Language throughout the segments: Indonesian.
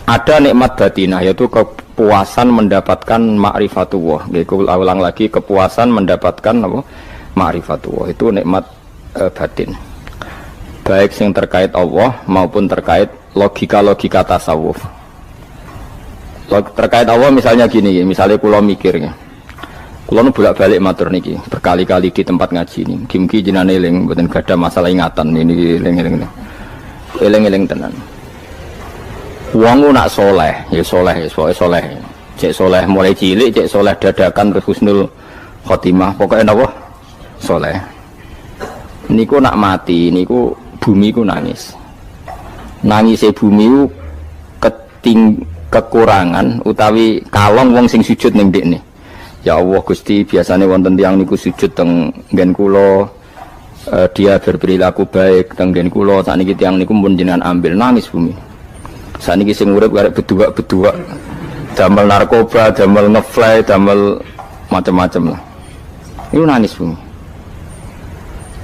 Ada nikmat batinah, yaitu kepuasan mendapatkan ma'rifatullah. Ulang lagi, kepuasan mendapatkan apa? Ma'rifatullah. Itu nikmat batin. Baik yang terkait Allah maupun terkait logika-logika tasawuf. Terkait Allah misalnya gini, misalnya kulo mikirnya. Kulo nu bolak-balik matur niki, berkali-kali di tempat ngaji ini. Mugi-mugi jenengan eling, mboten gadah masalah ingatan ini eling-eling. Eling-eling tenan. Wong nak soleh, ya soleh, soleh. Cek soleh mulai cilik, cek soleh dadakan terus husnul khotimah. Pokoknya napa? Soleh. Niku nak mati, niku bumi ku nangis. Nangise bumi ku kekurangan utawi kalong wong sing sujud ning ndekne. Ya Allah Gusti, biasanya wonten tiyang niku sujud teng nggen kula, dia berperilaku baik teng nggen kula, sakniki tiyang niku pun jenengan ambil, nangis bumi. Sakniki sing urip karek bedua-bedua, damel narkoba, damel ngefly, damel macam-macam lah. Itu nangis bumi.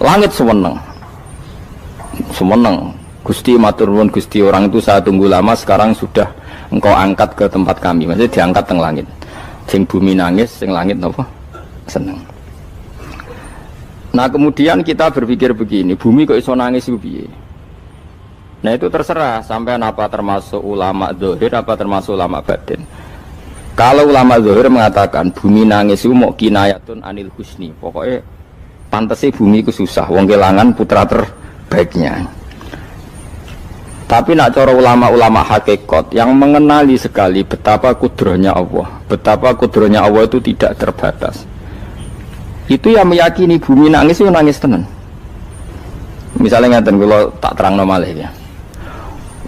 Langit semeneng. Semeneng. Gusti matur nuwun Gusti, orang itu saya tunggu lama, sekarang sudah engkau angkat ke tempat kami. Maksudnya diangkat teng langit. Sing bumi nangis, sing langit napa? Seneng. Nah kemudian kita berpikir begini, bumi kok iso nangis itu piye? Nah itu terserah, sampai apa termasuk ulama zahir, apa termasuk ulama batin. Kalau ulama zahir mengatakan bumi nangis itu mau kinayatun anil husni, pokoknya pantasnya bumi itu susah, wong kelangan putra terbaiknya. Tapi nak cara ulama-ulama hakikat yang mengenali sekali betapa kudrohnya Allah, betapa kudrohnya Allah itu tidak terbatas. Itu yang meyakini bumi nangis itu nangis tenan. Misalnya ngaten kula tak terangno malih ya.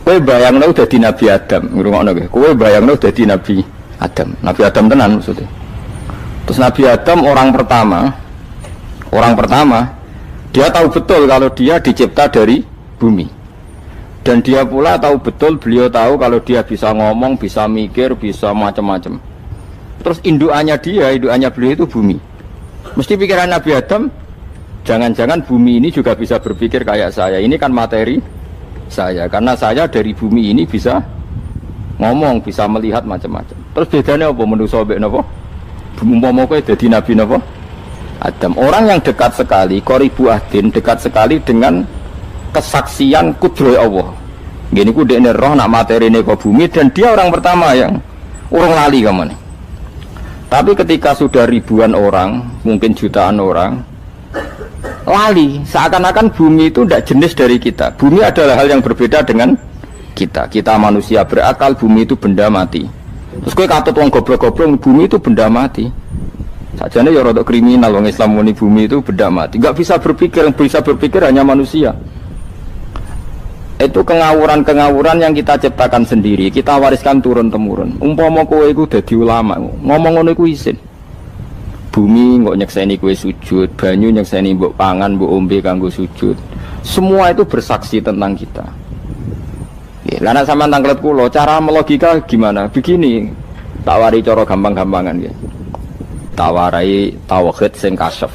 Kowe bayangno dadi Nabi Adam, ngrungokno nggih. Kowe bayangno dadi Nabi Adam. Nabi Adam tenan maksudnya. Terus Nabi Adam orang pertama dia tahu betul kalau dia dicipta dari bumi. Dan dia pula tahu betul, beliau tahu kalau dia bisa ngomong, bisa mikir, bisa macam-macam. Terus indukannya beliau itu bumi. Mesti pikiran Nabi Adam, jangan-jangan bumi ini juga bisa berpikir kayak saya. Ini kan materi saya, karena saya dari bumi ini bisa ngomong, bisa melihat macam-macam. Terus bedanya apa manusa mbek napa? Umpama kowe dadi Nabi napa? Adam. Orang yang dekat sekali, qoribu ahdin, dekat sekali dengan kesaksian kudroh Allah. Gini ku dekne roh nak materi ini ke bumi, dan dia orang pertama yang urung lali kamane. Tapi ketika sudah ribuan orang, mungkin jutaan orang lali, seakan-akan bumi itu tidak jenis dari kita. Bumi adalah hal yang berbeda dengan kita. Kita manusia berakal, bumi itu benda mati. Terus kowe katut wong goblok-goblok, bumi itu benda mati. Sajane ya rada kriminal wong Islam muni bumi itu benda mati. Enggak bisa berpikir, yang bisa berpikir hanya manusia. Itu kengawuran-kengawuran yang kita ciptakan sendiri, kita wariskan turun-temurun. Umpama kowe iku dadi ulama, ngomong ngono iku isin. Bumi kok nyekseni kowe sujud, banyu nyekseni mbok pangan, mbok ombe kanggo sujud. Semua itu bersaksi tentang kita. Ya, lah nek sampean tanglet kula, cara melogika gimana? Begini, tak wari cara gampang-gampangan ya. Tawarai tauhid sing kasyaf.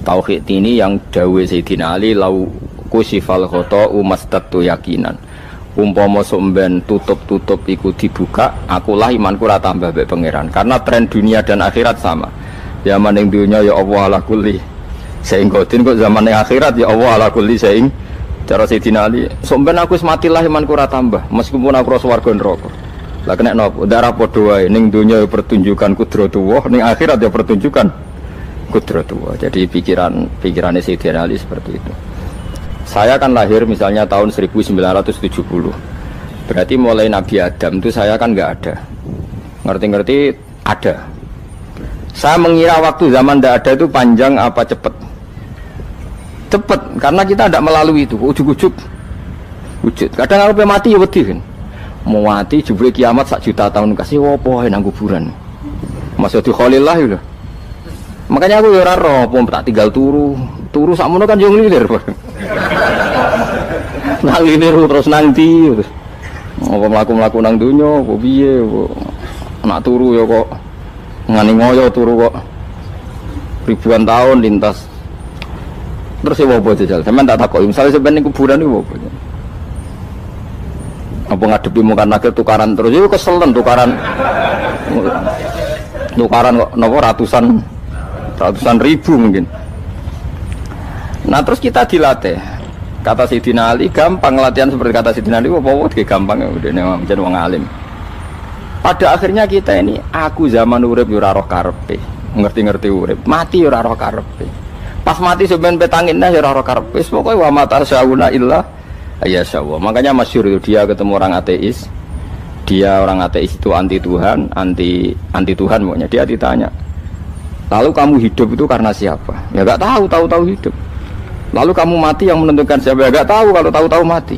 Tauhid ini yang dawuh Sayyidina Ali lau kusifal khota'u mastatu yakinan. Umpama somben tutup-tutup iku dibuka, akulah imanku ora tambah mbek pangeran. Karena tren dunia dan akhirat sama. Zaman ning dunia ya Allah ala kulli saing godin, kok zaman ning akhirat ya Allah ala kulli saing. Cara Sayyidina Ali, somben aku wis matilah imanku ora tambah, meskipun aku ora swarga neraka. Lah kena napa? Darah padha wae, ning dunia ya pertunjukan kudratullah, ning akhirat ya pertunjukan kudratullah. Jadi pikirannya Sayyidina Ali seperti itu. Saya kan lahir misalnya tahun 1970. Berarti mulai Nabi Adam itu saya kan nggak ada. Ngerti-ngerti ada. Saya mengira waktu zaman tidak ada itu panjang apa cepat? Cepat, karena kita tidak melalui itu. Ujuk-ujuk wujud. Kadang aku mati ya wedi kan. Mau mati jebule kiamat sak juta tahun kasih apa nang kuburan. Masya Khalillah itu. Makanya aku ya ora roh, tak tinggal turu sakmono kan yo nglilir. Nang lilir terus nanti terus. Apa mlaku-mlaku nang donya apa piye nak turu ya kok ngani ngoyo turu kok ribuan tahun lintas. Terus ya apa jajal? Sampeyan tak takoki, misale sampeyan ning kuburan iku apa? Apa ngadepi mungkar nakir tukaran terus itu keselen tukaran kok nopo ratusan ribu mungkin. Nah terus kita dilatih. Kata Sayyidina Ali gampang latihan seperti kata Sayyidina Ali apa gampang ya udah menjadi wong alim. Pada akhirnya kita ini aku zaman urip yo ora roh karepe, ngerti-ngerti urip, mati yo ora roh karepe. Pas mati sampean petangin nah yo ora roh karepe. Pokoke wa mata sauna illa ya Allah. Makanya masyhur itu dia ketemu orang ateis. Dia orang ateis itu anti Tuhan, anti Tuhan pokoknya. Dia ditanya, lalu kamu hidup itu karena siapa? Ya enggak tahu hidup. Lalu kamu mati yang menentukan siapa? Ya enggak tahu, kalau tahu mati.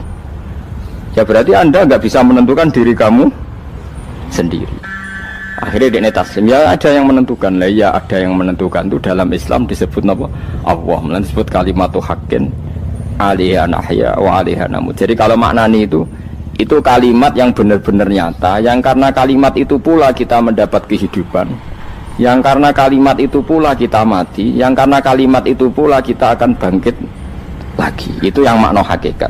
Ya berarti Anda enggak bisa menentukan diri kamu sendiri. Akhirnya dia taslim, ya ada yang menentukan. Lah ya ada yang menentukan itu dalam Islam disebut apa? Allah, disebut kalimatu haqqin alaiha nahya wa alaiha namut. Jadi kalau maknani itu kalimat yang benar-benar nyata, yang karena kalimat itu pula kita mendapat kehidupan, yang karena kalimat itu pula kita mati, yang karena kalimat itu pula kita akan bangkit lagi. Itu yang makna hakikat.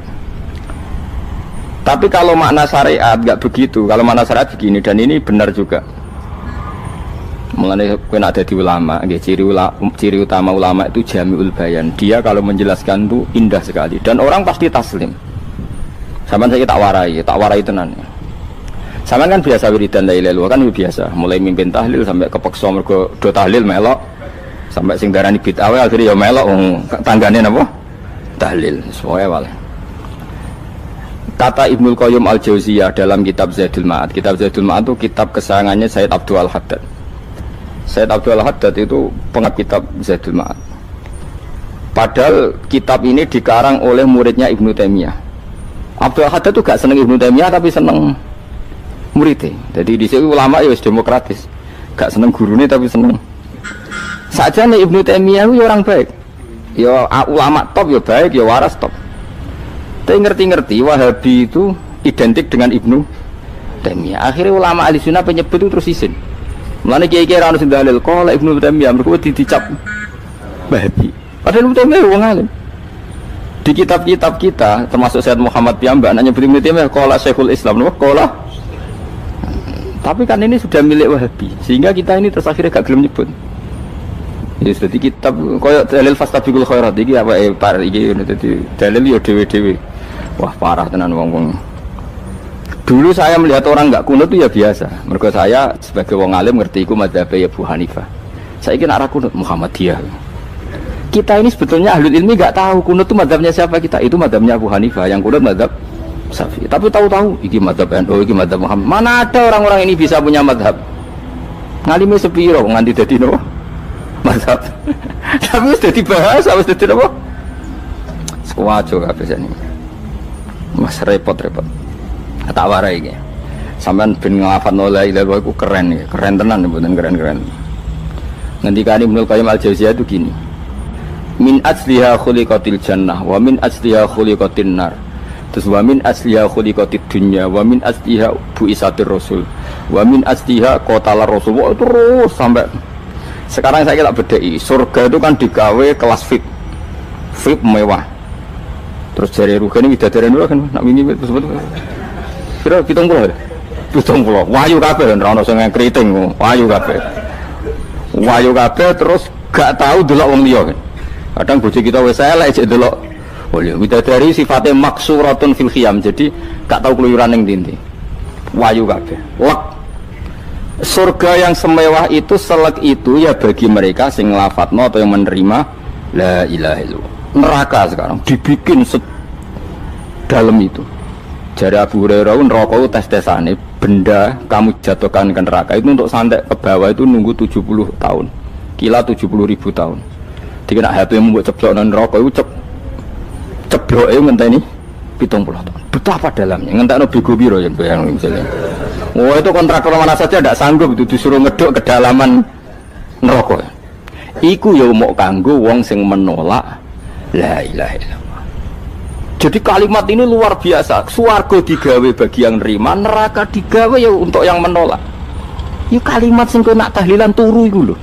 Tapi kalau makna syariat nggak begitu. Kalau makna syariat begini, dan ini benar juga. Mengenai kena ada di ulama, ciri utama ulama itu jami'ul bayan. Dia kalau menjelaskan itu indah sekali, dan orang pasti taslim. Sama saya tak warai tenan. Sama kan biasa wiridan la ilaha illallah kan biasa, mulai mimpin tahlil sampai kepeksa mergo do tahlil melok, sampai sing darani bid'ah akhirnya ya melok tanggane napa? Tahlil. Semuanya wale. Kata Ibnul Qayyim Al-Jauziyah dalam kitab Zadul Ma'ad. Kitab Zadul Ma'ad itu kitab kesayangannya Sayyid Abdul Al-Haddad. Sayyid Abdul Al-Haddad itu pengarang kitab Zadul Ma'ad. Padahal kitab ini dikarang oleh muridnya Ibnu Taimiyah. Abdul Al-Haddad itu gak seneng Ibnu Taimiyah tapi seneng muridnya. Jadi di sini ulama ya demokratis. Gak seneng gurunya tapi seneng. Saja nih Ibnu Taimiyah itu orang baik. Ya ulama top ya baik, ya waras top. Tapi ngerti-ngerti Wahabi itu identik dengan Ibnu Taimiyah. Akhirnya ulama ahli sunnah penyebut itu terus izin. Mulane kiai-kiai ra ono sing dalil kok Ibnu Taimiyah mergo dicap Wahabi. Padahal Ibnu Taimiyah wong alim. Di kitab-kitab kita termasuk Syekh Muhammad piyambak nanya Ibnu Taimiyah qala Syekhul Islam lho qala. Tapi kan ini sudah milik Wahabi sehingga kita ini terus akhirnya gak gelem nyebut. Jadi kitab koyo dalil fastabiqul khairat iki apa par iki dadi dalil yo dhewe-dhewe. Wah parah tenan wong-wong. Dulu saya melihat orang enggak kunut itu ya biasa. Mergo saya sebagai wong alim ngerti iku mazhab Abu Hanifah. Saiki nek ra kunut Muhammadiyah. Kita ini sebetulnya ahlul ilmi enggak tahu kunut itu mazhabnya siapa kita. Itu mazhabnya Abu Hanifah, yang kunut mazhab Syafi'i. Tapi tahu-tahu iki mazhab NU, iki mazhab Muhammad. Mana ada orang-orang ini bisa punya mazhab? Ngalime sepiro nganti dadi nopo? Mazhab. Tapi wis dadi bahasa, wis dadi nopo? Sekuaco kabeh jane. Mas repot-repot. Tak warai iki. Sampeyan ben nglafadzno la ilaha illallah iku keren iki, keren tenan mboten keren-keren. Ngendikane Ibnu Qayyim Al-Jauziyah itu gini. Min asliha khuliqatil jannah wa min asliha khuliqatin nar. Terus wa min asliha khuliqatid dunya wa min asliha buisatir rasul wa min asliha qatalar rasul. Terus sampai sekarang saya tak bedai. Surga itu kan digawe kelas VIP mewah. Terus jari Rugen widadari dulu kan nak wingi sebut. Kira 70. 70. Wahyu kabeh ora ono sing keriting, wahyu kabeh. Wahyu kabeh terus gak tahu delok wong liya kan. Kadang bojo kita wis elek jek delok. Oh iya, widadari sifatnya maksuratun fil khiyam. Jadi gak tahu keluyuran ning ndi. Wahyu kabeh. Lek surga yang semewah itu selek itu ya bagi mereka sing nglafatno atau yang menerima la ilaha illallah. Neraka sekarang dibikin dalam itu. Jari Abu Hurairah neraka itu tes-tesane benda kamu jatuhkan ke neraka itu untuk santai ke bawah itu nunggu 70 tahun. Kila 70.000 tahun. Dikira HP mu mbok ceblokno neraka itu cebloke ngenteni 70 tahun. Betapa dalamnya ngentekno bego piro ya bayang misalnya. Oh itu kontraktor mana saja tidak sanggup itu disuruh ngeduk kedalaman neraka. Iku ya mau kanggo wong sing menolak la ilaha illallah. Jadi kalimat ini luar biasa. Swarga digawe bagi yang nerima, neraka digawe ya untuk yang menolak. Itu kalimat sing kowe nak tahlilan turu iku lho.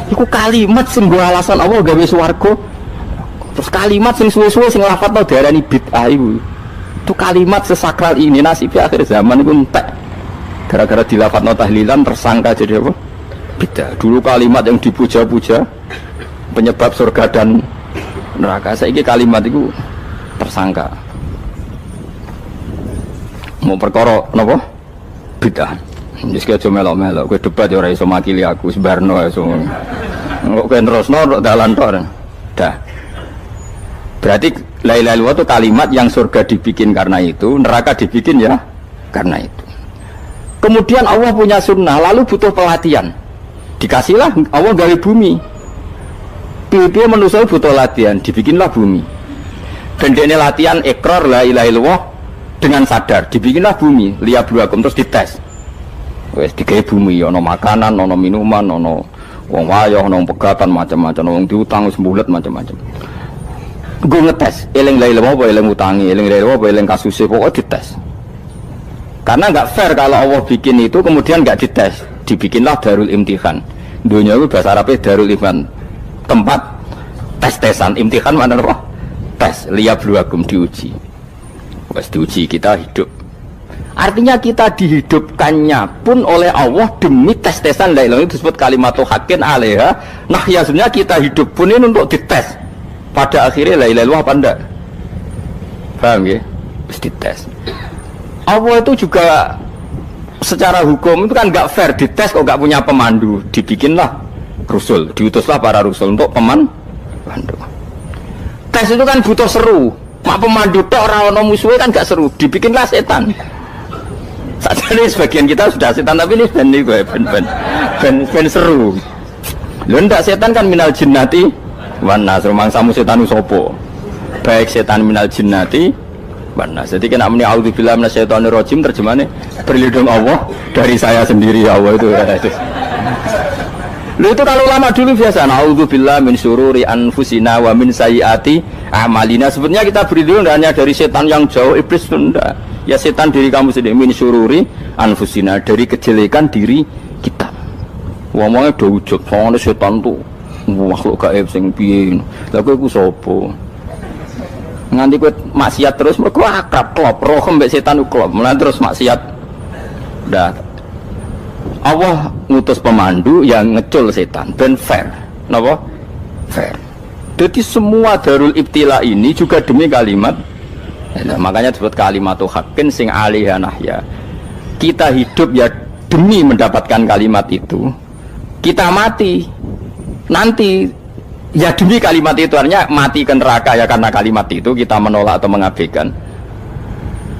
Iku kalimat sing nggo alasan apa gawe swarga. Terus kalimat sing suwe-suwe sing lafadzno diarani bid'ah iku. Itu kalimat sesakral ini nasibnya akhir zaman itu entek. Gara-gara dilafadzno tahlilan tersangka jadi apa? Beda. Dulu kalimat yang dipuja-puja penyebab surga dan neraka. Saiki kalimat itu tersangka. Mau perkara napa? Beda. Wis aja melok-melok, kowe debat ya ora iso makili aku, sebarno iso. Kok kowe terusno dalan tok. Dah. Berarti la ilaha illallah itu kalimat yang surga dibikin karena itu, neraka dibikin ya karena itu. Kemudian Allah punya sunnah, lalu butuh pelatihan. Dikasihlah Allah gawe bumi. Piye manusia butuh latihan, dibikinlah bumi. Dan ini latihan ikrar la ilaha illallah dengan sadar, dibikinlah bumi, liyabluwakum terus dites. Wes digawe bumi, ono makanan, ono minuman, ono wong wayah, ono pegatan macam-macam, wong diutang wis mbulet macam-macam. Gue ngetes, eling la ilaha apa eling utangi, eling la ilaha apa eling kasuse, pokoknya dites. Karena nggak fair kalau Allah bikin itu kemudian nggak dites, dibikinlah darul imtihan. Dunia itu bahasa Arabnya darul imtihan, tempat tes-tesan. Imtihan mana apa? Tes, liyabluwakum, diuji. Wes diuji kita hidup. Artinya kita dihidupkannya pun oleh Allah demi tes-tesan la ilaha itu disebut kalimatu haqqin alaiha. Nah ya sebenarnya kita hidup pun ini untuk dites. Pada akhirnya la ilaha illallah apa enggak? Paham ya? Terus dites. Allah itu juga secara hukum itu kan nggak fair, dites kok nggak punya pemandu, dibikinlah rusul, diutuslah para rusul untuk pemandu. Tes itu kan butuh seru, mak pemandu tok ora ono musuhe kan nggak seru, dibikinlah setan. Saat ini sebagian kita sudah setan tapi ini ben seru. Lho ndak setan kan minal jinnati wan nas, rumangsamu setan usopo. Baik setan minal jinnati wan nas. Jadi kena muni auzubillahi minasyaitonir rajim terjemahnya berlindung Allah dari saya sendiri Allah itu. Lho itu kalau lama dulu biasa auzubillahi min syururi anfusina wa min sayyiati a'malina. Sebenarnya kita berlindung hanya dari setan yang jauh, iblis itu enggak. Ya setan diri kamu sendiri, min syururi anfusina, dari kejelekan diri kita. Ngomongnya do ujug, soalnya setan tuh makhluk gaib sing piye. Lah kowe iku sapa? Nganti kowe maksiat terus mergo akrab klop, roh mbek setan klop. Mulane terus maksiat. Dah. Allah ngutus pemandu yang ngecul setan ben fair. Napa? Fair. Jadi semua darul ibtila ini juga demi kalimat. Nah, makanya disebut kalimatu haqqin sing alaiha nahya. Kita hidup ya demi mendapatkan kalimat itu. Kita mati nanti ya demi kalimat itu, artinya mati ke neraka ya karena kalimat itu kita menolak atau mengabaikan.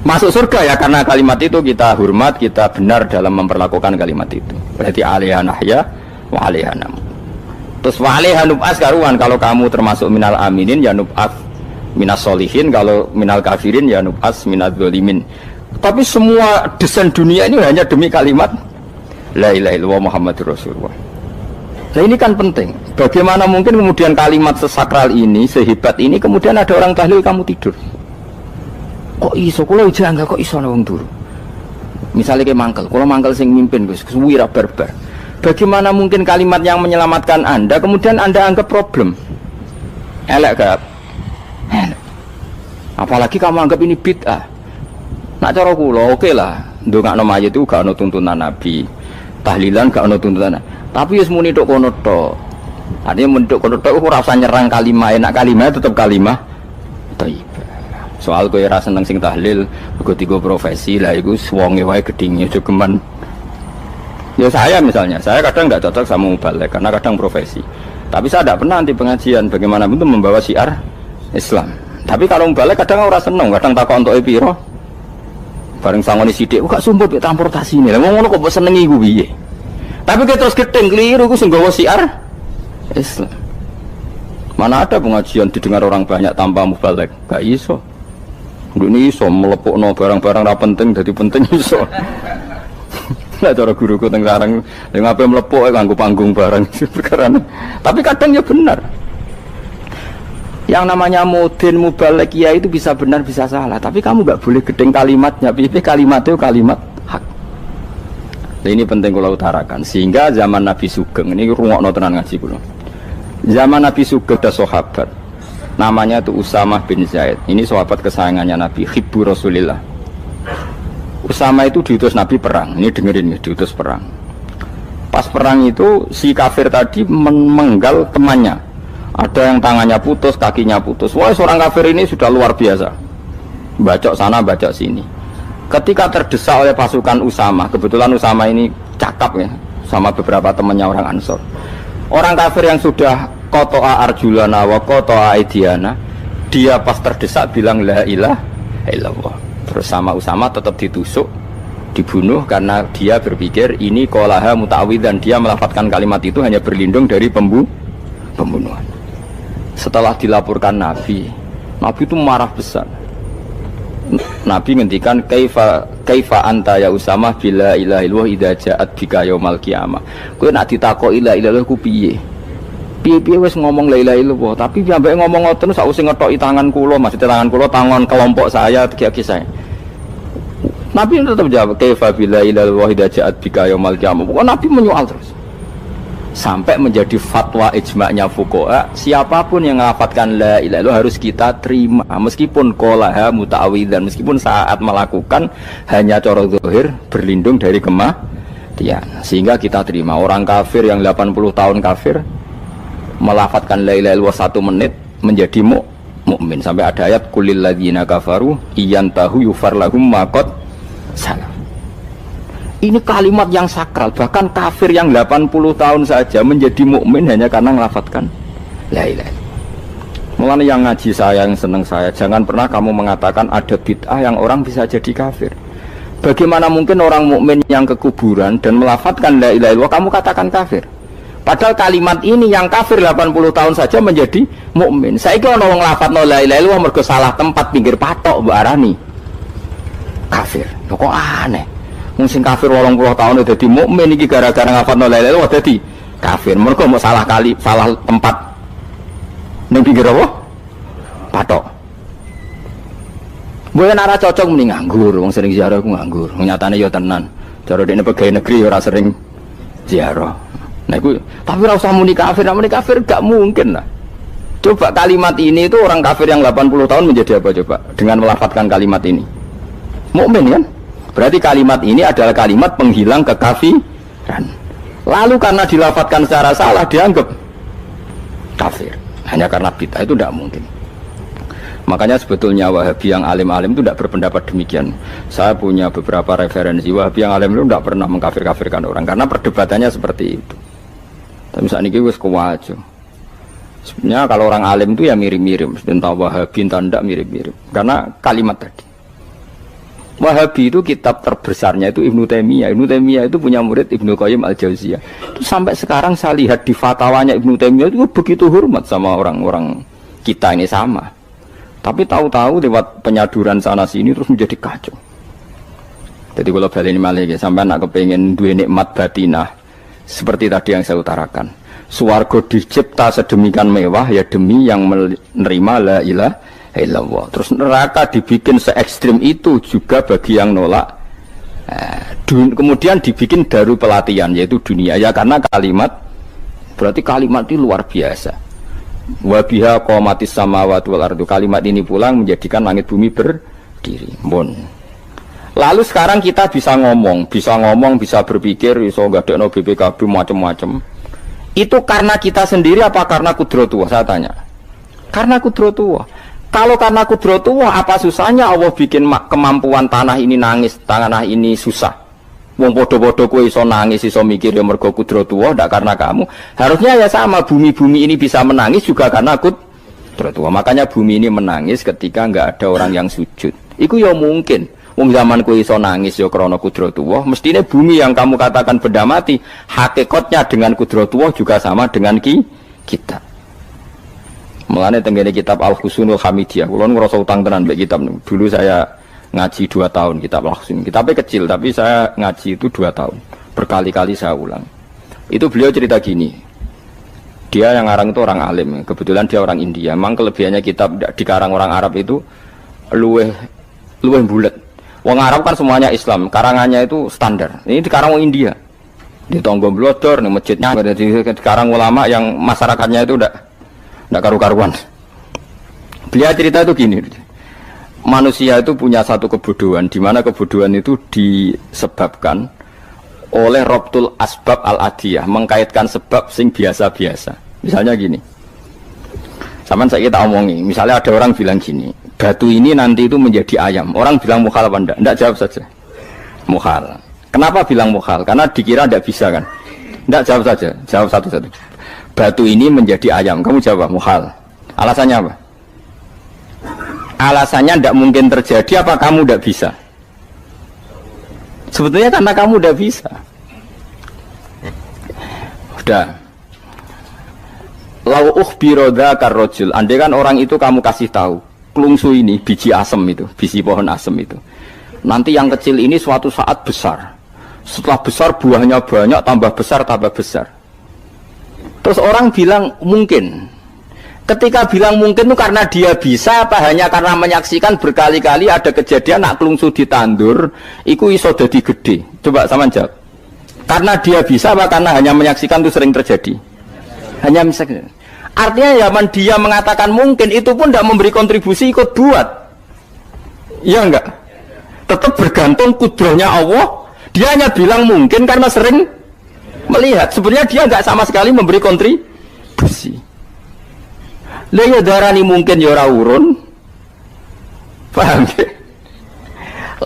Masuk surga ya karena kalimat itu kita hormat, kita benar dalam memperlakukan kalimat itu. Berarti alaiha nahya wa alaiha nam. Terus wa alaiha nub'as karuan, kalau kamu termasuk minal aminin ya nub'as minas solihin, kalau minal kafirin ya nub'as minal zalimin. Tapi semua desain dunia ini hanya demi kalimat la ilaha illallah Muhammadur Rasulullah. Nah ini kan penting. Bagaimana mungkin kemudian kalimat sesakral ini, sehebat ini, kemudian ada orang tahlil kamu tidur? Kok iso? Kalau jangga kok iso wong turu? Misalnya kayak mangkel, kalau mangkel sing mimpin Gus, suwira barbar. Bagaimana mungkin kalimat yang menyelamatkan Anda kemudian Anda anggap problem? Elek gak? Apalagi kamu anggap ini bid'ah. Nak cara kula oke lah, ndongakno mayit itu gak ono tuntunan Nabi. Tahlilan gak ono tuntunan. Tapi wis muni tok kono tok. Artinya muni tok kono tok ora usah nyerang kalimah, enak kalimah tetap kalimah thayyibah. Soal kowe ora seneng sing tahlil, mergo tiga profesi lah iku wonge wae gedhinge aja geman. Ya saya misalnya, saya kadang nggak cocok sama mubalek karena kadang profesi. Tapi saya tidak pernah anti pengajian, bagaimana itu membawa syiar Islam. Tapi kalau mubalek kadang orang seneng, kadang takut untuk piro. Bareng sangoni sidik, kok sumpah be transportasi ini. Lah ngono kok mbok senengi iku piye? Tapi kita terus gedeng keliru ku sing gawa syiar Islam. Mana ada pengajian didengar orang banyak tanpa mubalek? Gak iso. Ini iso melepukno barang-barang ra penting dadi penting iso. Lah cara guruku teng sareng lha ngape mlepuk kanggo panggung barang perkara. Tapi kadang ya benar. Yang namanya mudin mubalek ya itu bisa benar bisa salah, tapi kamu nggak boleh gedeng kalimatnya. Piye kalimat itu kalimat hak. Nah, ini penting kula utarakan sehingga zaman Nabi Sugeng ini rungokno tenan ngaji kula. Zaman Nabi Sugeng ada sahabat Namanya itu Usamah bin Zaid. Ini sahabat kesayangannya Nabi, hibbu Rasulillah. Usamah itu diutus Nabi perang. Ini dengerin ya, diutus perang. Pas perang itu si kafir tadi memenggal temannya. Ada yang tangannya putus, kakinya putus. Wah, seorang kafir ini sudah luar biasa. Bacok sana, bacok sini. Ketika terdesak oleh pasukan Usamah, kebetulan Usamah ini cakap ya, sama beberapa temannya orang Ansor. Orang kafir yang sudah Koto'a arjulana wa koto'a aidiana, dia pas terdesak bilang la ilaha illallah. Terus sama Usamah tetap ditusuk, dibunuh karena dia berpikir ini qolaha muta'awid, dan dia melafadzkan kalimat itu hanya berlindung dari pembunuhan. Setelah dilaporkan Nabi itu marah besar. Nabi ngendikan kaifa anta ya Usamah bila ilaha illallah idza ja'at bika yaumal qiyamah. Kowe nak ditakoki la ilaha illallah ku piye? Piye-piye wis ngomong la ilaha illallah, tapi sampai ngomong ngoten sausé ngetoki tangan kula, maksudnya tangan kula tangan kelompok saya, kaki saya. Nabi tetap jawab kaifa bila ilaha illallah idza ja'at bika yaumal qiyamah. Pokoknya Nabi menyoal terus. Sampai menjadi fatwa ijma'nya fuqaha, siapapun yang melafadzkan la ilaha illallah harus kita terima meskipun qolaha muta'awidzan, meskipun saat melakukan hanya cara zahir berlindung dari kematian, sehingga kita terima. Orang kafir yang 80 tahun kafir melafadzkan la ilaha illallah 1 menit menjadi mukmin. Sampai ada ayat kulil ladzina kafaru iyantahu yufar lahum ma qad salam. Ini kalimat yang sakral, bahkan kafir yang 80 tahun saja menjadi mukmin hanya karena melafadzkan la ilaha illallah. Mulanya yang ngaji saya, yang seneng saya, jangan pernah kamu mengatakan ada bid'ah yang orang bisa jadi kafir. Bagaimana mungkin orang mukmin yang ke kuburan dan melafadzkan la ilaha illallah kamu katakan kafir? Padahal kalimat ini yang kafir 80 tahun saja menjadi mukmin. Saiki ana wong nglafadzno la ilaha illallah mergo salah tempat pinggir patok mbok arani kafir. Lho kok aneh. Wong sing kafir 80 tahun dadi mukmin iki gara-gara nglafadzno la ilaha illallah dadi kafir. Mergo mau salah tempat ning pinggir apa? Patok. Mboten ora cocok muni nganggur, wong sering ziarah ku nganggur. Nyatane ya tenan. Cara dekne pegawai negeri ora sering ziarah. Nah, tapi ora usah muni kafir gak mungkin lah. Coba kalimat ini itu orang kafir yang 80 tahun menjadi apa coba dengan melafadzkan kalimat ini? Mukmin kan? Berarti kalimat ini adalah kalimat penghilang kekafiran. Lalu karena dilafadzkan secara salah dianggap kafir. Hanya karena bid'ah itu tidak mungkin. Makanya sebetulnya Wahabi yang alim-alim itu tidak berpendapat demikian. Saya punya beberapa referensi Wahabi yang alim itu tidak pernah mengkafir-kafirkan orang karena perdebatannya seperti itu. Tapi saat ini wis kuwajo. Sebenarnya kalau orang alim itu ya mirip-mirip, entah Wahabi entah tidak mirip-mirip. Karena kalimat tadi. Wahabi itu kitab terbesarnya itu Ibnu Taimiyah. Ibnu Taimiyah itu punya murid Ibnu Qayyim Al-Jauziyah. Itu sampai sekarang saya lihat di fatwanya Ibnu Taimiyah itu begitu hormat sama orang-orang kita ini sama. Tapi tahu-tahu lewat penyaduran sana sini terus menjadi kacau. Jadi kalau balik ini malah sampai nak kepengen dua nikmat batinah. Seperti tadi yang saya utarakan, swarga dicipta sedemikian mewah ya demi yang menerima la ilaha illallah. Terus neraka dibikin se-ekstrim itu juga bagi yang nolak. Kemudian dibikin daru pelatihan yaitu dunia ya karena kalimat, berarti kalimat itu luar biasa. Wa biha qamatis samawati wal ardu. Kalimat ini pulang menjadikan langit bumi berdiri. Lalu sekarang kita bisa ngomong, bisa berpikir, bisa ngadekno BPKB macam-macam. Itu karena kita sendiri apa karena kudratullah? Saya tanya. Karena kudratullah. Kalau karena kudratullah, apa susahnya Allah bikin kemampuan tanah ini nangis, tanah ini susah. Wong podo-podo kowe iso nangis, iso mikir ya mergo kudratullah, ndak karena kamu. Harusnya ya sama, bumi-bumi ini bisa menangis juga karena kudratullah. Makanya bumi ini menangis ketika enggak ada orang yang sujud. Iku ya mungkin. Wong zaman kowe iso nangis ya krana kudratullah, mestine bumi yang kamu katakan benda mati, hakikatnya dengan kudratullah juga sama dengan kita. Mulane tenggene kitab Al-Husunul Hamidiyah, kula ngrasa utang tenan mbek kitab niku. Dulu saya ngaji 2 tahun kitab Al-Husun. Kitabnya kecil tapi saya ngaji itu 2 tahun. Berkali-kali saya ulang. Itu beliau cerita gini. Dia yang ngarang itu orang alim, kebetulan dia orang India. Memang kelebihannya kitab dikarang orang Arab itu luweh bulet. Wong Arab kan semuanya Islam, karangannya itu standar. Ini dikarang orang India. Di Tonggo Blodor, di masjidnya, dikarang ulama yang masyarakatnya itu udah karu-karuan. Beliau cerita itu gini, manusia itu punya satu kebodohan, di mana kebodohan itu disebabkan oleh robtul asbab al-adiyah, mengkaitkan sebab sing biasa-biasa. Misalnya gini, sama saya kita omongi, misalnya ada orang bilang gini, batu ini nanti itu menjadi ayam. Orang bilang mukhal apa enggak? Enggak, jawab saja. Mukhal. Kenapa bilang mukhal? Karena dikira enggak bisa kan? Enggak, jawab saja. Jawab satu-satu. Batu ini menjadi ayam. Kamu jawab mukhal. Alasannya apa? Alasannya enggak mungkin terjadi apa kamu enggak bisa? Sebetulnya karena kamu udah bisa. Udah. Lau ukhbiro dzakar rajul. Andai kan orang itu kamu kasih tahu, klungsu ini biji asem itu, biji pohon asem itu. Nanti yang kecil ini suatu saat besar. Setelah besar buahnya banyak, tambah besar, tambah besar. Terus orang bilang mungkin. Ketika bilang mungkin itu karena dia bisa apa hanya karena menyaksikan berkali-kali ada kejadian nak klungsu ditandur iku iso dadi gede. Coba sama jawab. Karena dia bisa apa karena hanya menyaksikan itu sering terjadi? Hanya menyaksikan. Artinya zaman dia mengatakan mungkin itu pun tidak memberi kontribusi ikut buat. Iya enggak? Tetap bergantung kudrahnya Allah. Dia hanya bilang mungkin karena sering melihat. Sebenarnya dia enggak sama sekali memberi kontribusi. Lha darani mungkin ya ora urun. Paham ya?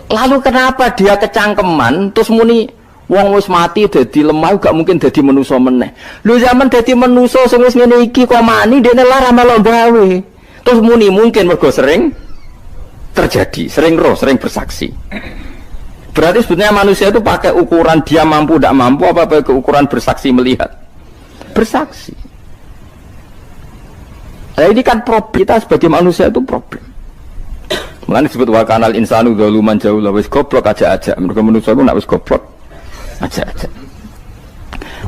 Lalu kenapa dia kecangkeman terus muni wong wis mati dadi lemah gak mungkin dadi manusa meneh. Lho zaman dadi manusa sing wis ngene iki kok mani dene lara melo gawe. Terus muni mungkin mergo sering terjadi, sering roh, sering bersaksi. Berarti sebetulnya manusia itu pakai ukuran dia mampu tidak mampu apa pakai ukuran bersaksi melihat? Bersaksi. Nah ini kan problem kita sebagai manusia itu problem. Makanya disebut wa kanal insanu dzaluman jahula wis goblok aja-aja. Mergo manusia itu nak wis goblok aja-aja.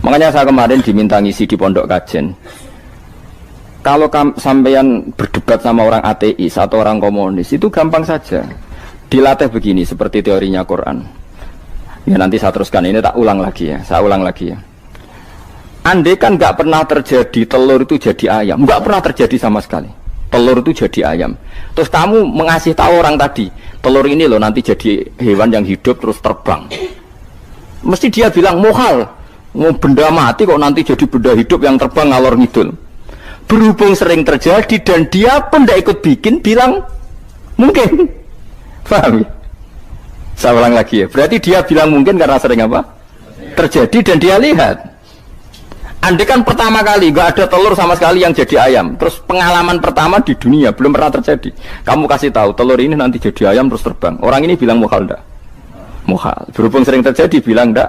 Makanya saya kemarin diminta ngisi di pondok kajen. Kalau sampean berdebat sama orang ateis atau orang komunis itu gampang saja. Dilatih begini seperti teorinya Quran. Ya nanti saya teruskan ini tak ulang lagi ya. Saya ulang lagi ya. Andai kan nggak pernah terjadi telur itu jadi ayam, nggak pernah terjadi sama sekali. Telur itu jadi ayam. Terus kamu mengasih tahu orang tadi, telur ini loh nanti jadi hewan yang hidup terus terbang. Mesti dia bilang mohal, mau benda mati kok nanti jadi benda hidup yang terbang ngalor ngidul. Berhubung sering terjadi dan dia pun tidak ikut bikin, bilang mungkin. Paham ya? Saya ulang lagi ya. Berarti dia bilang mungkin karena sering apa? Terjadi dan dia lihat. Andai kan pertama kali nggak ada telur sama sekali yang jadi ayam, terus pengalaman pertama di dunia belum pernah terjadi. Kamu kasih tahu telur ini nanti jadi ayam terus terbang. Orang ini bilang mukhal enggak? Mukhal. Berhubung sering terjadi bilang enggak?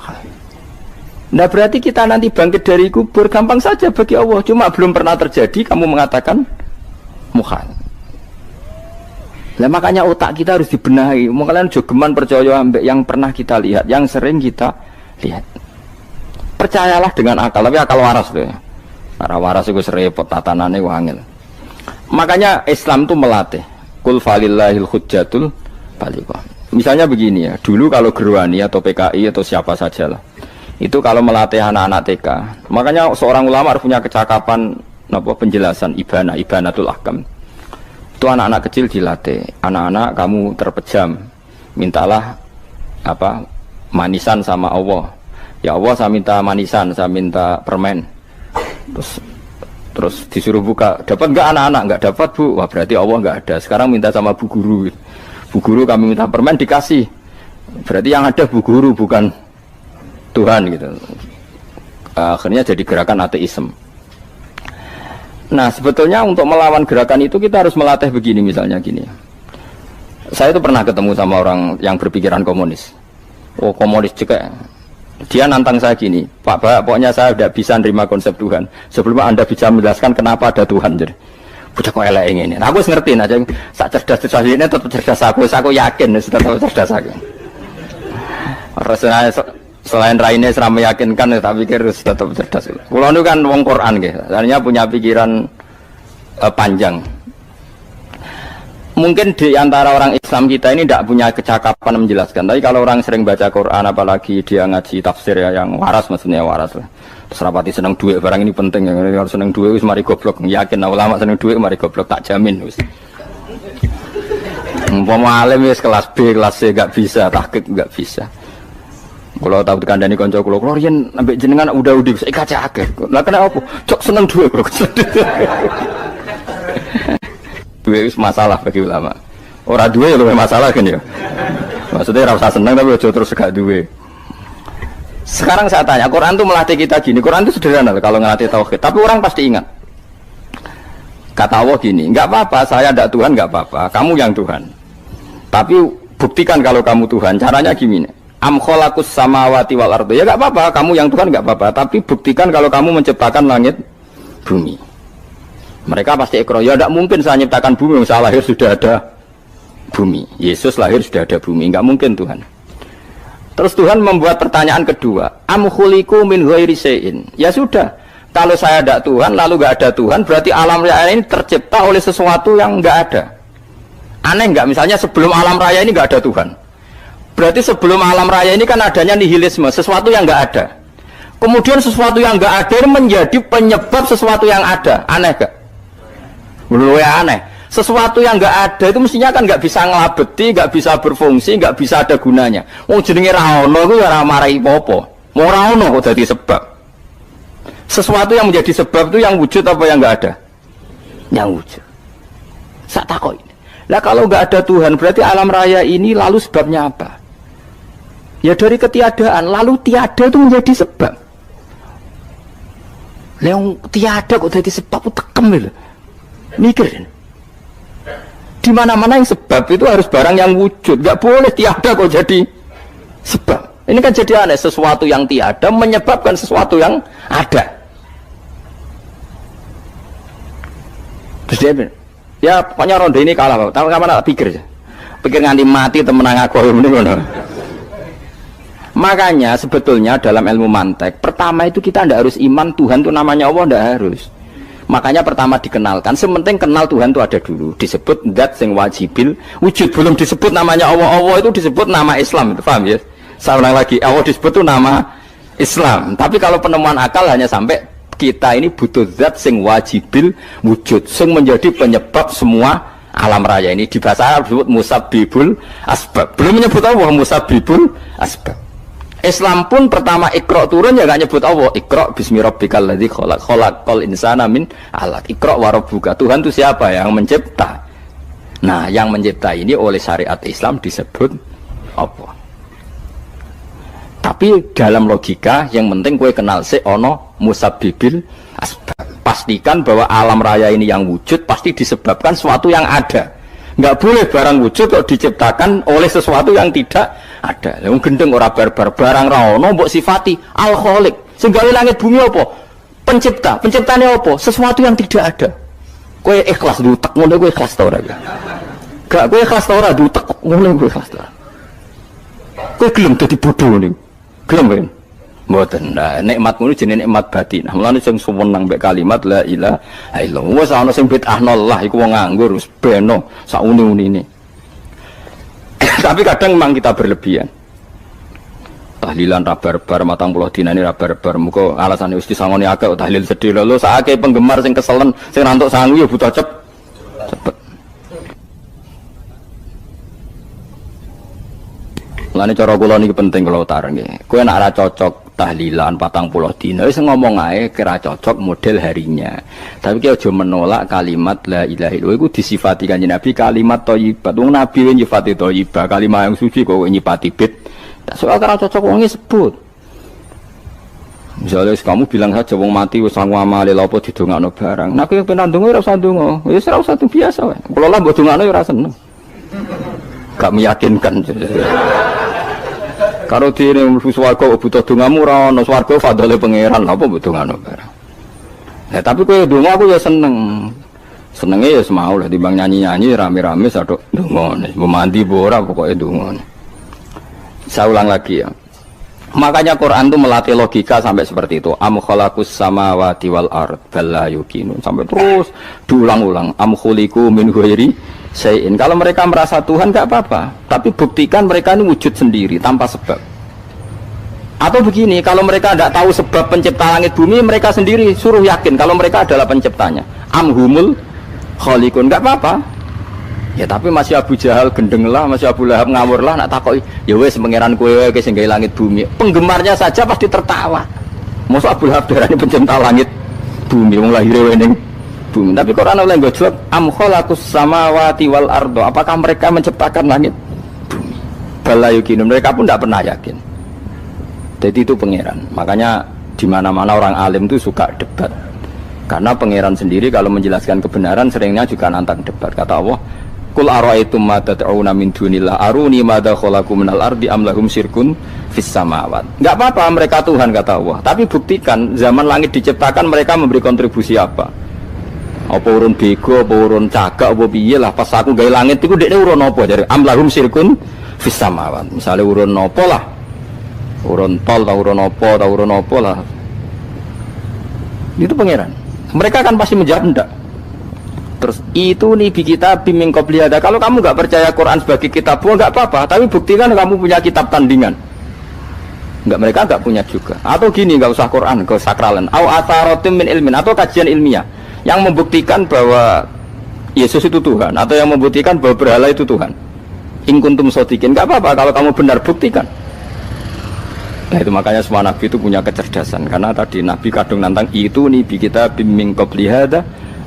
Mukhal. Nah berarti kita nanti bangkit dari kubur gampang saja bagi Allah. Cuma belum pernah terjadi kamu mengatakan mukhal. Nah makanya otak kita harus dibenahi. Makanya jogeman percaya ambek yang pernah kita lihat, yang sering kita lihat. Percayalah dengan akal, tapi akal waras tuh. Karena waras itu serepot tatanannya wangil. Makanya Islam itu melatih. Kul falillahil hujjatul balighah. Misalnya begini ya, dulu kalau Gerwani atau PKI atau siapa saja lah, itu kalau melatih anak-anak TK, makanya seorang ulama harus punya kecakapan penjelasan ibanatul ahkam. Itu anak-anak kecil dilatih. Anak-anak kamu terpejam, mintalah manisan sama Allah. Ya Allah saya minta manisan, saya minta permen. Terus disuruh buka, dapat enggak anak-anak? Enggak dapat bu, wah berarti Allah enggak ada. Sekarang minta sama bu guru. Bu guru kami minta permen dikasih. Berarti yang ada bu guru bukan Tuhan gitu. Akhirnya jadi gerakan ateisme. Nah sebetulnya untuk melawan gerakan itu kita harus melatih begini misalnya gini. Saya itu pernah ketemu sama orang yang berpikiran komunis. Oh komunis juga. Dia nantang saya gini, Pak, pokoknya saya tidak bisa menerima konsep Tuhan sebelum Anda bisa menjelaskan kenapa ada Tuhan. Jadi, bocah kok elek ini. Nah, aku ngerti aja, sak cerdas ini tetap cerdas aku yakin tetap cerdas aku. Rasanya selain raine seram meyakinkan, tak pikir tetap cerdas. Kulo itu kan wong Quran nggih, artinya punya pikiran panjang. Mungkin di antara orang Islam kita ini tidak punya kecakapan menjelaskan. Tapi kalau orang sering baca Quran, apalagi dia ngaji tafsir ya, yang waras, maksudnya waras lah. Terus rapati seneng duit, barang ini penting ya. Kalau seneng duit, wis mari goblok. Yakin ulama seneng duit, mari goblok, tak jamin. Umpama alim wis kelas B, kelas C gak bisa, tahqiq gak bisa. Kalau tahu kandhani kanca kula riyen ambek jenengan udah saya kaca akeh. Lah kena apa? Cok seneng duit kok. Duit wis masalah bagi ulama. Ora duwe ya luwih masalah kan ya. Maksudnya ora usah seneng tapi aja terus gak duwe. Sekarang saya tanya, Quran itu melatih kita gini. Quran itu sederhana kalau ngelatih tauhid, tapi orang pasti ingat. Kata Allah gini, enggak apa-apa, saya ndak Tuhan enggak apa-apa, kamu yang Tuhan. Tapi buktikan kalau kamu Tuhan. Caranya gini. Am khalaqus samawati wal ardi. Ya enggak apa-apa, kamu yang Tuhan enggak apa-apa, tapi buktikan kalau kamu menciptakan langit bumi. Mereka pasti ikrar, ya enggak mungkin saya menciptakan bumi, saya lahir sudah ada bumi. Yesus lahir sudah ada bumi, enggak mungkin Tuhan. Terus Tuhan membuat pertanyaan kedua, am khuliqu min ghairi syai'in. Ya sudah, kalau saya tidak Tuhan lalu enggak ada Tuhan, berarti alam raya ini tercipta oleh sesuatu yang enggak ada. Aneh enggak? Misalnya sebelum alam raya ini enggak ada Tuhan. Berarti sebelum alam raya ini kan adanya nihilisme, sesuatu yang enggak ada. Kemudian sesuatu yang enggak ada ini menjadi penyebab sesuatu yang ada. Aneh enggak? Menurut saya aneh. Sesuatu yang enggak ada itu mestinya kan enggak bisa ngelabeti, enggak bisa berfungsi, enggak bisa ada gunanya. Wong jenenge ra ono iku ora marai apa-apa. Ora ono kok dadi sebab. Sesuatu yang menjadi sebab itu yang wujud apa yang enggak ada? Yang wujud. Sak takok ini. Lah kalau enggak ada Tuhan berarti alam raya ini lalu sebabnya apa? Ya dari ketiadaan, lalu tiada itu menjadi sebab. Yang tiada kok jadi sebab itu tekem lho. Mikir. Di mana-mana yang sebab itu harus barang yang wujud, enggak boleh tiada kok jadi sebab. Ini kan jadi aneh, sesuatu yang tiada menyebabkan sesuatu yang ada. Terus dia bilang, ya pokoknya ronde ini kalah, Pak. Tahu kapan tak pikir aja. Pikir nganti mati temenang aku ini ngono. Makanya sebetulnya dalam ilmu mantek, pertama itu kita tidak harus iman Tuhan itu namanya Allah, tidak harus. Makanya pertama dikenalkan, sementing kenal Tuhan itu ada dulu. Disebut zat sing wajibil wujud, belum disebut namanya Allah. Allah itu disebut nama Islam, itu paham ya? Saya ulang lagi, Allah disebut itu nama Islam. Tapi kalau penemuan akal hanya sampai kita ini butuh zat sing wajibil wujud, sing menjadi penyebab semua alam raya ini. Di bahasa Arab disebut musabbibul asbab. Belum menyebut Allah musabbibul asbab. Islam pun pertama Iqra turun ya gak nyebut Allah. Iqra bismi rabbikal ladzi khalaq, khalaqal insana min 'alaq. Iqra wa rabbuka. Tuhan itu siapa? Yang mencipta. Nah, yang mencipta ini oleh syariat Islam disebut apa? Tapi dalam logika yang penting kue kenal si ono musabbibil asbab. Pastikan bahwa alam raya ini yang wujud pasti disebabkan sesuatu yang ada. Nggak boleh barang wujud kok diciptakan oleh sesuatu yang tidak ada. Yang gendeng ora barbar barang ra ono mbok sifati al khaliq. Sing gawe langit bumi apa? Pencipta. Penciptane apa? Sesuatu yang tidak ada. Kowe ikhlas dutek ngono kowe ikhlas ta ora ya? Gak kowe ikhlas ta ora dutek ngono kowe ikhlas ta. Kowe gelem dadi bodho niku. Gelem kan? Mboten. Nah, nikmat ngono jenenge nikmat batin. Mulane sing suwenang mbek kalimat la ilaha illallah. Wis ana sing bid'ahno Allah iku wong nganggur wis beno sak uni-unine. Tapi kadang memang kita berlebihan. Tahlilan rabar-bar matang puluh dinane rabar-bar muga alasane wis disangoni akeh tahlil sedih lho sakake penggemar sing keselen sing rantuk sangu ya butuh cepet. Lane cara kula niki penting kula utarke. Kowe nek ora cocok tahlilan 40 dina wis ngomong ae kira cocok model harinya. Tapi ki aja menolak kalimat la ilaha illallah iku disifati Kanjeng Nabi kalimat thayyibat. Wong Nabi nyifati thayyibah, kalimat yang suci kok nyifati bid. Tak soal kira cocok wong sebut. Misalnya kamu bilang saja wong mati wis sangu amale lha apa didongakno barang. Nek kowe pengen ndonga ora usah ndonga. Wis ora usah biasa wae. Kula lah mbok dongakno ora seneng. Gak meyakinkan. Karo dene mlebu swarga butuh dongamu ora ono swarga fadhole pangeran apa mbok dongano barang. Nah, tapi kowe donga aku ya seneng. Senenge ya semau lah timbang nyanyi-nyanyi rame-rame sadok donga. Mbok mandi mbok ora pokoke donga. Saya ulang lagi ya. Makanya Quran itu melatih logika sampai seperti itu. Am khalaqus samawati wal ard bal la yuqinun sampai terus diulang-ulang. Am khuliqu min ghairi syai'in. Kalau mereka merasa Tuhan nggak apa-apa, tapi buktikan mereka ini wujud sendiri tanpa sebab. Atau begini, kalau mereka tidak tahu sebab pencipta langit bumi, mereka sendiri suruh yakin kalau mereka adalah penciptanya. Amhumul khaliqun, nggak apa-apa. Ya tapi masih Abu Jahal gendeng lah, masih Abu Lahab ngawur lah, nak takoki, ya wes pangeran kowe sing gawe langit bumi. Penggemarnya saja pasti tertawa. Masa Abu Lahab darane pencipta langit bumi, wong lahire ning bumi. Tapi Quran oleh nggak jawab, am khalaqus samawati wal ardo. Apakah mereka menciptakan langit bumi? Bala yuqinun, mereka pun tidak pernah yakin. Jadi itu pangeran. Makanya di mana-mana orang alim itu suka debat. Karena pangeran sendiri kalau menjelaskan kebenaran seringnya juga nantang debat. Kata Allah, "Qul ara'aytum ma tad'una min dunillah aruni madza khalaqu minal ardi am lahum syirkun fis samawat." Enggak apa-apa mereka Tuhan kata Allah, tapi buktikan zaman langit diciptakan mereka memberi kontribusi apa? Apa urun bego, apa urun cagak, apa piye lah pas aku gawe langit iku dekne urun apa jare am lahum syirkun fis samawat. Misale urun apa lah? Urun tol ta urun apa lah. Itu pangeran. Mereka kan pasti menjawab enggak. Terus itu nih bi kita biming qobliyada. Kalau kamu nggak percaya Quran sebagai kitab, nggak apa-apa. Tapi buktikan kamu punya kitab tandingan. Nggak, mereka nggak punya juga. Atau gini, nggak usah Quran, nggak usah sakralan. Au atharotim min ilmin, atau kajian ilmiah yang membuktikan bahwa Yesus itu Tuhan, atau yang membuktikan bahwa berhala itu Tuhan. In kuntum shodiqin, nggak apa-apa kalau kamu benar, buktikan. Nah itu makanya semua nabi itu punya kecerdasan. Karena tadi nabi kadung nantang itu nih bi kita biming qobliyada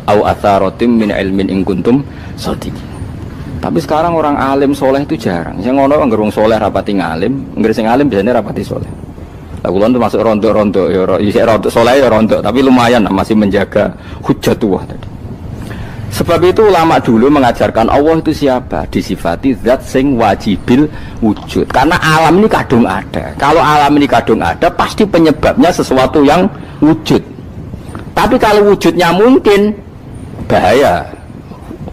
au atharotim min ilmin in kuntum shodiqin. Tapi sekarang orang alim soleh itu jarang. Yang ngono anggar wong soleh rapati ngalim, anggar sing alim biasanya rapati soleh. Lah kula tuh masuk rontok-rontok ya rontok soleh ya rontok, tapi lumayan masih menjaga hujjatullah tadi. Sebab itu ulama dulu mengajarkan Allah itu siapa? Disifati zat sing wajibil wujud. Karena alam ini kadung ada. Kalau alam ini kadung ada, pasti penyebabnya sesuatu yang wujud. Tapi kalau wujudnya mungkin, bahaya.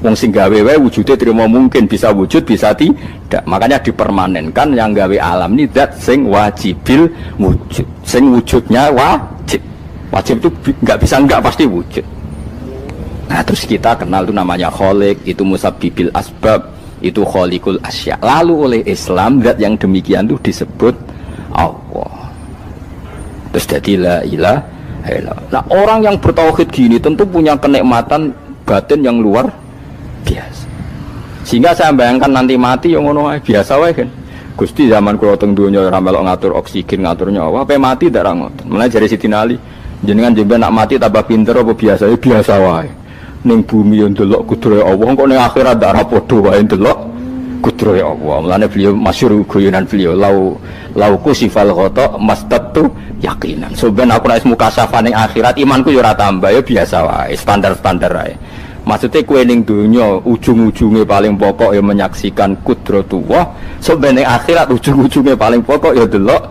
Wong sing gawe wae wujudnya terima mungkin, bisa wujud bisa tidak. Makanya dipermanenkan yang gawe alam ini zat sing wajibil wujud. Sing wujudnya wajib. Wajib itu nggak bisa nggak, pasti wujud. Nah terus kita kenal itu namanya khaliq, itu musabbibil asbab, itu khaliqul asya. Lalu oleh Islam zat yang demikian itu disebut Allah. Terus jadi la ilaha illallah. Nah orang yang bertauhid gini tentu punya kenikmatan batin yang luar biasa. Sehingga saya bayangkan nanti mati yang ngono biasa wae kan. Gusti zaman kula teng donya ora melok ngatur oksigen, ngatur nyawa, ape mati ndak ra ngoten. Mulane jare Siti Ali, jenengan jenengan nak mati tambah pinter apa biasa? Ya biasa wae. Ning bumi yo ndelok kudrohe Allah, kok ning akhirat ndak ra padha wae ndelok kudrohe Allah. Mulane beliau masyhur guyonan beliau lau kusifal ghata mastatu yakinan. So ben aku nek mukasafah ning akhirat imanku yo ora tambah, ya biasa wae, standar-standar wae. Maksudnya kue ning dunya ujung-ujungnya paling pokok ya menyaksikan kudratullah. So ben ning akhirat ujung-ujungnya paling pokok ya delok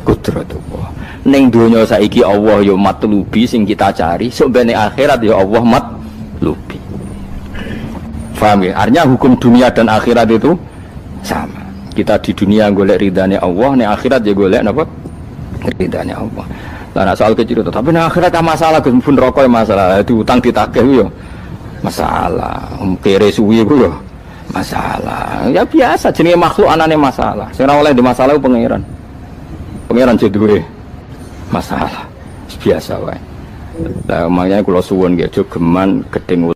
kudratullah. Ning dunya saiki Allah ya matlubi sing kita cari, so ben ning akhirat ya Allah lupi. Faham ya? Artinya hukum dunia dan akhirat itu sama. Kita di dunia golek ridhanya Allah, di akhirat ya golek apa? Ridhanya Allah. Lah soal kecil itu, tapi di akhirat ada masalah, Gus pun rokok masalah, diutang ditagih yo masalah, kere suwi ku yo masalah. Ya biasa jenenge makhluk anane masalah. Sing ora oleh di masalah ku pangeran. Pangeran duwe masalah. Biasa wae. Lah makanya kula suwun nggih aja geman gedeng